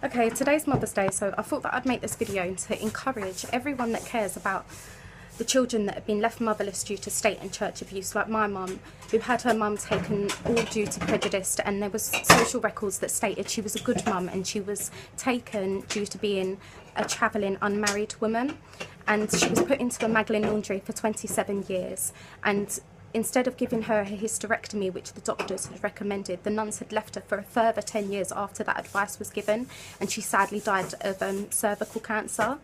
Okay, today's Mother's Day, so I thought that I'd make this video to encourage everyone that cares about the children that have been left motherless due to state and church abuse, like my mum, who had her mum taken all due to prejudice, and there was social records that stated she was a good mum and she was taken due to being a travelling unmarried woman, and she was put into a Magdalene laundry for 27 years, and instead of giving her a hysterectomy, which the doctors had recommended, the nuns had left her for a further 10 years after that advice was given, and she sadly died of cervical cancer.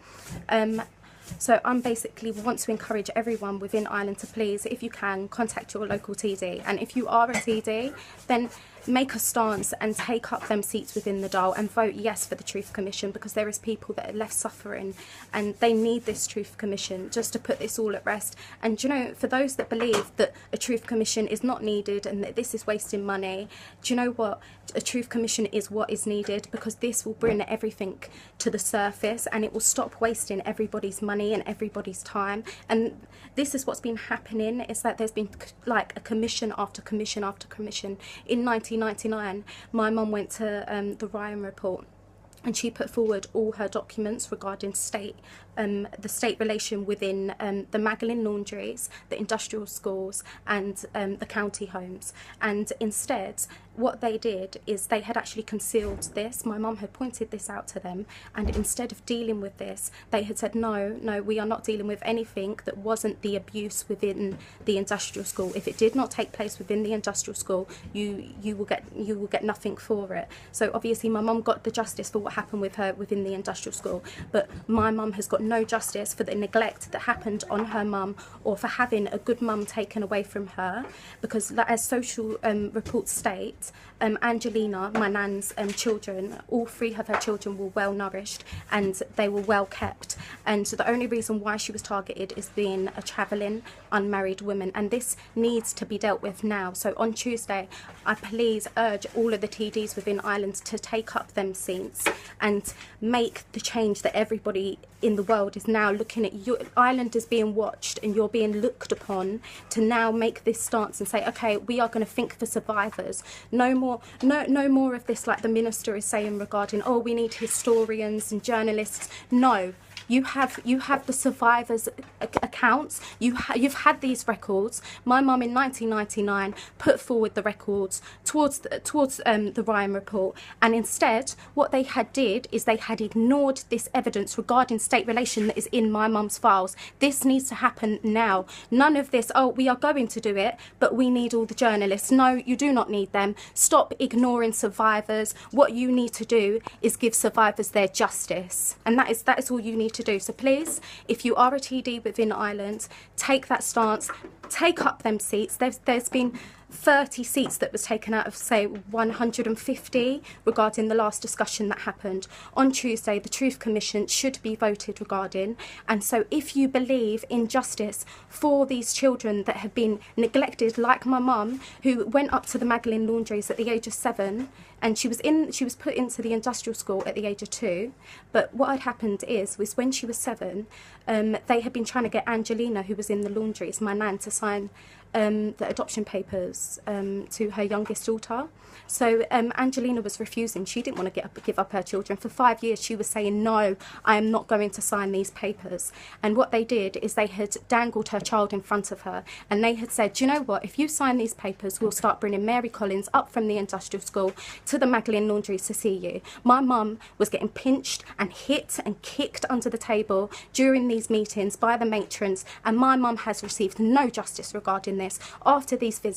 So I basically want to encourage everyone within Ireland to please, if you can, contact your local TD. And if you are a TD, then make a stance and take up them seats within the Dáil and vote yes for the Truth Commission, because there is people that are left suffering and they need this Truth Commission just to put this all at rest. And you know, for those that believe that a Truth Commission is not needed and that this is wasting money, do you know what? A Truth Commission is what is needed, because this will bring everything to the surface and it will stop wasting everybody's money and everybody's time. And this is what's been happening, is that there's been like a commission after commission after commission. In 1999, my mum went to the Ryan report, and she put forward all her documents regarding the state relation within the Magdalene laundries, the industrial schools and the county homes. And instead, what they did is they had actually concealed this. My mum had pointed this out to them, and instead of dealing with this, they had said, no, we are not dealing with anything that wasn't the abuse within the industrial school. If it did not take place within the industrial school, you will get nothing for it. So obviously my mum got the justice for what happened with her within the industrial school, but my mum has got no justice for the neglect that happened on her mum, or for having a good mum taken away from her, because as social reports state, Angelina, my nan's children, all three of her children were well nourished and they were well kept, and the only reason why she was targeted is being a travelling unmarried woman, and this needs to be dealt with now. So on Tuesday, I please urge all of the TDs within Ireland to take up them seats and make the change that everybody in the world is now looking at. Your Ireland is being watched and you're being looked upon to now make this stance and say, okay, we are going to think for survivors. No more of this, like the minister is saying regarding, oh, we need historians and journalists. No. You have the survivors' accounts. You've had these records. My mum in 1999 put forward the records towards the Ryan report, and instead what they had did is they had ignored this evidence regarding state relation that is in my mum's files. This needs to happen now. None of this, oh, we are going to do it, but we need all the journalists. No, you do not need them. Stop ignoring survivors. What you need to do is give survivors their justice, and that is all you need to do. So please, if you are a TD within Ireland, take that stance, take up them seats. There's been 30 seats that was taken out of, say, 150 regarding the last discussion that happened. On Tuesday, the Truth Commission should be voted regarding, and so if you believe in justice for these children that have been neglected, like my mum, who went up to the Magdalene laundries at the age of 7, and she was put into the industrial school at the age of 2, but what had happened was when she was 7, they had been trying to get Angelina, who was in the laundries, my nan, to sign the adoption papers to her youngest daughter. So Angelina was refusing. She didn't want to give up her children. For 5 years she was saying, no, I am not going to sign these papers. And what they did is they had dangled her child in front of her, and they had said, do you know what, if you sign these papers, we'll start bringing Mary Collins up from the industrial school to the Magdalene laundries to see you. My mum was getting pinched and hit and kicked under the table during these meetings by the matrons, and my mum has received no justice regarding this after these visits.